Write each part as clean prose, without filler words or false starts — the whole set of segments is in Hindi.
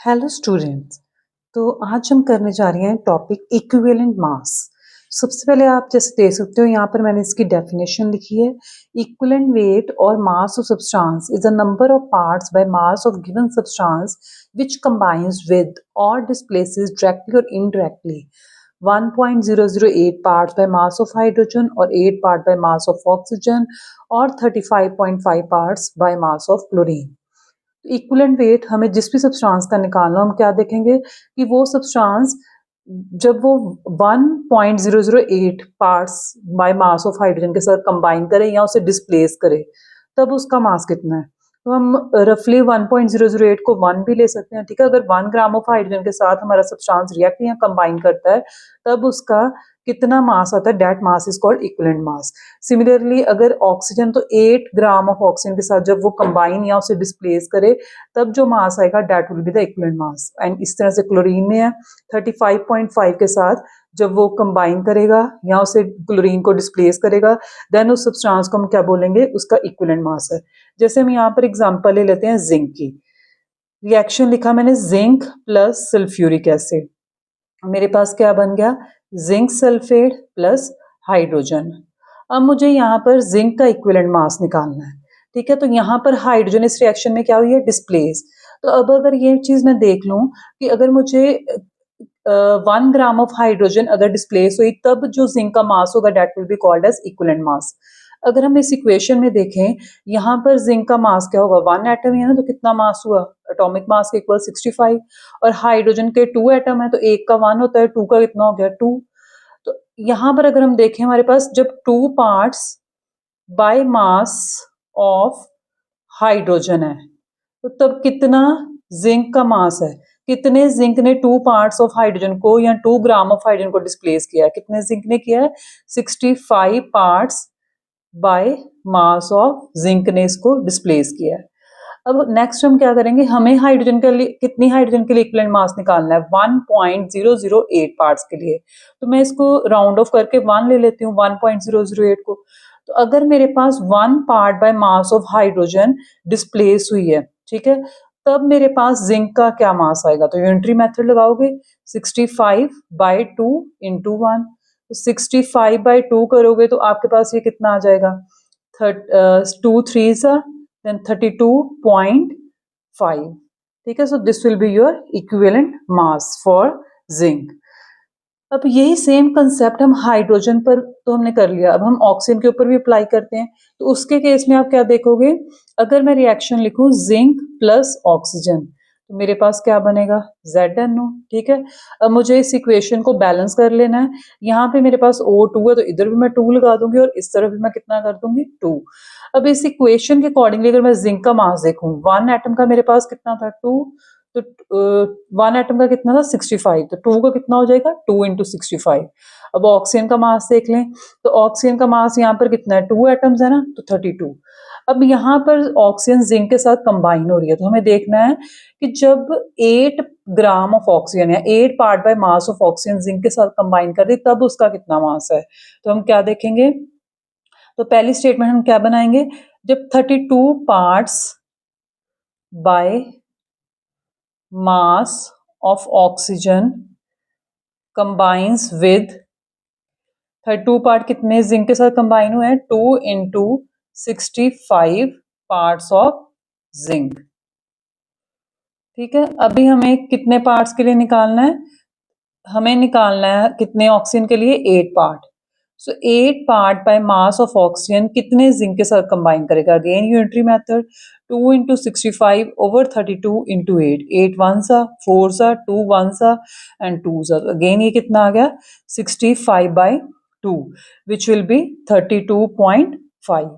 Hello students. तो आज हम करने जा रहे हैं टॉपिक इक्विवेलेंट मास। सबसे पहले आप जैसे देख सकते हो यहाँ पर मैंने इसकी डेफिनेशन लिखी है। इक्विवेलेंट वेट और mass of substance is a number of parts by mass of given substance which combines with और डिस्प्लेसेस डायरेक्टली और indirectly 1.008 parts by mass of hydrogen और 8 part by mass of oxygen और 35.5 parts by mass of chlorine। Equivalent weight हमें जिस भी सब्सटेंस का निकालना हम क्या देखेंगे कि वो सब्सटेंस जब वो 1.008 parts by mass of hydrogen के साथ कंबाइन करे या उसे डिस्प्लेस करे तब उसका मास कितना है। तो हम रफली 1.008 को 1 भी ले सकते हैं, ठीक है। अगर 1 ग्राम ऑफ हाइड्रोजन के साथ हमारा सब्सटेंस रिएक्ट या कंबाइन करता है तब उसका कितना मास आता है, that mass is called equivalent mass. Similarly अगर ऑक्सीजन तो 8 ग्राम ऑफ ऑक्सीजन के साथ जब वो कंबाइन या उसे डिस्प्लेस करे तब जो मास आएगा that will be the equivalent mass. And इस तरह से क्लोरीन में है 35.5 के साथ जब वो कंबाइन करेगा या उसे क्लोरीन को डिस्प्लेस करेगा देन उस सब्सटेंस को हम क्या बोलेंगे, उसका इक्विवेलेंट मास है। जैसे हम यहाँ पर एग्जांपल ले लेते हैं जिंक की। रिएक्शन लिखा मैंने जिंक प्लस सल्फ्यूरिक एसिड, मेरे पास क्या बन गया, जिंक सल्फेट प्लस हाइड्रोजन। अब मुझे यहाँ पर जिंक का इक्विवेलेंट मास निकालना है, ठीक है। तो यहाँ पर हाइड्रोजन इस रिएक्शन में क्या हुई है, डिस्प्लेस। तो अब अगर ये चीज मैं देख लूं कि अगर मुझे 1 ग्राम ऑफ हाइड्रोजन अगर डिस्प्लेस हुई तब जो जिंक का मास होगा that will be called as equivalent mass. अगर हम इस इक्वेशन में देखें यहाँ पर जिंक का मास क्या होगा, 1 एटम है ना, तो कितना मास हुआ, एटॉमिक मास के इक्वल 65। और हाइड्रोजन के 2 एटम है तो एक का 1 होता है, 2 का कितना हो गया 2। तो यहाँ पर अगर हम देखें हमारे पास जब 2 parts by mass of hydrogen है तो तब कितना जिंक का मास है, कितने जिंक ने 2 पार्ट्स ऑफ हाइड्रोजन को या 2 ग्राम ऑफ हाइड्रोजन को डिस्प्लेस किया है, कितने जिंक ने किया है, 65 parts by mass of zinc ने इसको डिस्प्लेस किया है। अब नेक्स्ट हम क्या करेंगे, हमें हाइड्रोजन के लिए कितनी हाइड्रोजन के लिए इक्विवेलेंट मास निकालना है, 1.008 पार्ट्स के लिए। तो मैं इसको राउंड ऑफ करके 1 ले लेती हूँ 1.008 को। तो अगर मेरे पास 1 part by mass of hydrogen displace हुई है, ठीक है, तब मेरे पास जिंक का क्या मास आएगा। तो यूनिटरी मेथड लगाओगे 65/2 इंटू 1। 65/2 करोगे तो आपके पास ये कितना आ जाएगा, 2 3 then 32.5, ठीक है। So this will be your equivalent mass for zinc. अब यही सेम कंसेप्ट हम हाइड्रोजन पर तो हमने कर लिया, अब हम ऑक्सीजन के ऊपर भी अप्लाई करते हैं। तो उसके केस में आप क्या देखोगे, अगर मैं रिएक्शन लिखूं जिंक प्लस ऑक्सीजन तो मेरे पास क्या बनेगा, ZnO, ठीक है। अब मुझे इस इक्वेशन को बैलेंस कर लेना है। यहाँ पे मेरे पास O2 है तो इधर भी मैं 2 लगा दूंगी और इस तरफ भी मैं कितना कर दूंगी 2। अब इस इक्वेशन के अकॉर्डिंगली अगर मैं जिंक का मास देखूं, 1 एटम का मेरे पास कितना था 2, तो 1 एटम का कितना था 65, तो 2 का कितना हो जाएगा 2 इंटू 65। अब ऑक्सीजन का मास देख लें तो ऑक्सीजन का मास यहाँ पर कितना है, 2 एटम्स है ना, तो 32। अब यहाँ पर ऑक्सीजन जिंक के साथ कंबाइन हो रही है तो हमें देखना है कि जब 8 ग्राम ऑफ ऑक्सीजन या 8 part by mass of oxygen zinc के साथ कंबाइन कर दी तब उसका कितना मास है। तो हम क्या देखेंगे, तो पहली स्टेटमेंट हम क्या बनाएंगे, जब 32 parts by mass of oxygen combines with 32 part कितने जिंक के साथ कंबाइन हुए हैं, 2 इंटू 65 पार्ट्स ऑफ जिंक, ठीक है। अभी हमें कितने पार्ट्स के लिए निकालना है, हमें निकालना है कितने ऑक्सीजन के लिए, 8 part. So 8 part by mass of oxygen कितने जिंक के साथ कंबाइन करेगा, again unitary method 2 into 65 over 32 into 8, 8 1 सा 4 सा 2 1 सा एंड 2 सा, अगेन ये कितना आ गया 65/2 विच विल बी 32.5,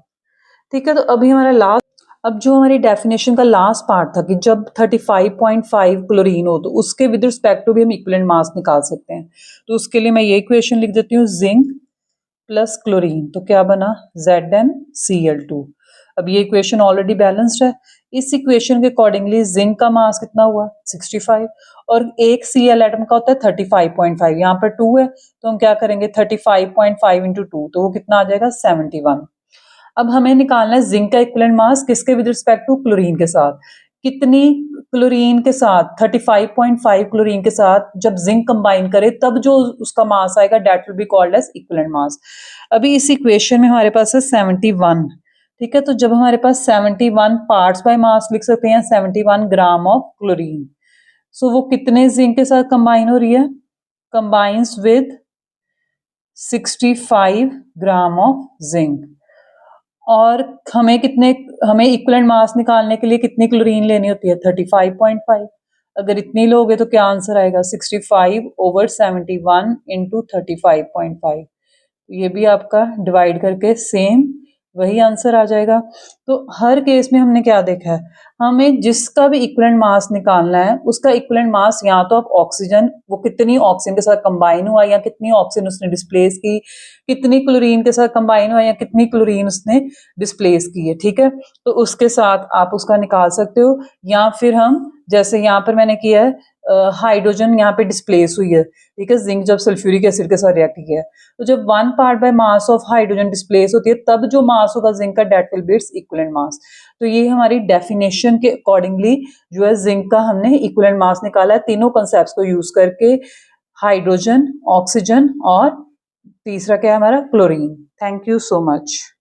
ठीक है। तो अभी हमारा लास्ट, अब जो हमारी डेफिनेशन का लास्ट पार्ट था कि जब 35.5 क्लोरीन हो तो उसके विद रिस्पेक्ट टू भी हम इक्विवेलेंट मास निकाल सकते हैं। तो उसके लिए मैं ये इक्वेशन लिख देती हूँ, जिंक प्लस क्लोरीन तो क्या बना, ZnCl2। अब ये इक्वेशन ऑलरेडी बैलेंस्ड है, इस इक्वेशन के अकॉर्डिंगली जिंक का मास कितना हुआ 65 और एक Cl एटम का होता है 35.5, यहाँ पर 2 है तो हम क्या करेंगे 35.5 इंटू 2 तो वो कितना आ जाएगा 71। अब हमें निकालना है जिंक का इक्विवेलेंट मास किसके विद रिस्पेक्ट टू, क्लोरीन के साथ। कितनी क्लोरीन के साथ 35.5 क्लोरीन के साथ जब जिंक कंबाइन करे तब जो उसका मास आएगा that will be called as equivalent mass. अभी इस इक्वेशन में हमारे पास है 71, ठीक है। तो जब हमारे पास 71 पार्ट्स बाय मास लिख सकते हैं 71 ग्राम ऑफ क्लोरीन। सो वो कितने जिंक के साथ कंबाइन हो रही है, combines with 65 gram of zinc. और हमें इक्विवेलेंट मास निकालने के लिए कितनी क्लोरीन लेनी होती है 35.5। अगर इतनी लोगे तो क्या आंसर आएगा 65/71 इंटू 35.5। ये भी आपका डिवाइड करके सेम वही आंसर आ जाएगा। तो हर केस में हमने क्या देखा है, हमें जिसका भी इक्विवेलेंट मास निकालना है उसका इक्विवेलेंट मास या तो आप ऑक्सीजन, वो कितनी ऑक्सीजन के साथ कंबाइन हुआ या कितनी ऑक्सीजन उसने डिस्प्लेस की, कितनी क्लोरीन के साथ कंबाइन हुआ या कितनी क्लोरीन उसने डिस्प्लेस की है, ठीक है। तो उसके साथ आप उसका निकाल सकते हो। या फिर हम जैसे यहाँ पर मैंने किया है, हाइड्रोजन यहाँ पे डिस्प्लेस हुई है, ठीक है, जिंक जब सल्फ्यूरिक एसिड के साथ रिएक्ट किया है। तो जब 1 part by mass of hydrogen displace होती है तब जो मास होगा जिंक का that will B its equivalent mass. तो ये हमारी डेफिनेशन के अकॉर्डिंगली जो है जिंक का हमने इक्विवेलेंट मास निकाला है तीनों कंसेप्ट्स को यूज करके, हाइड्रोजन, ऑक्सीजन और तीसरा क्या है हमारा chlorine. Thank you so much.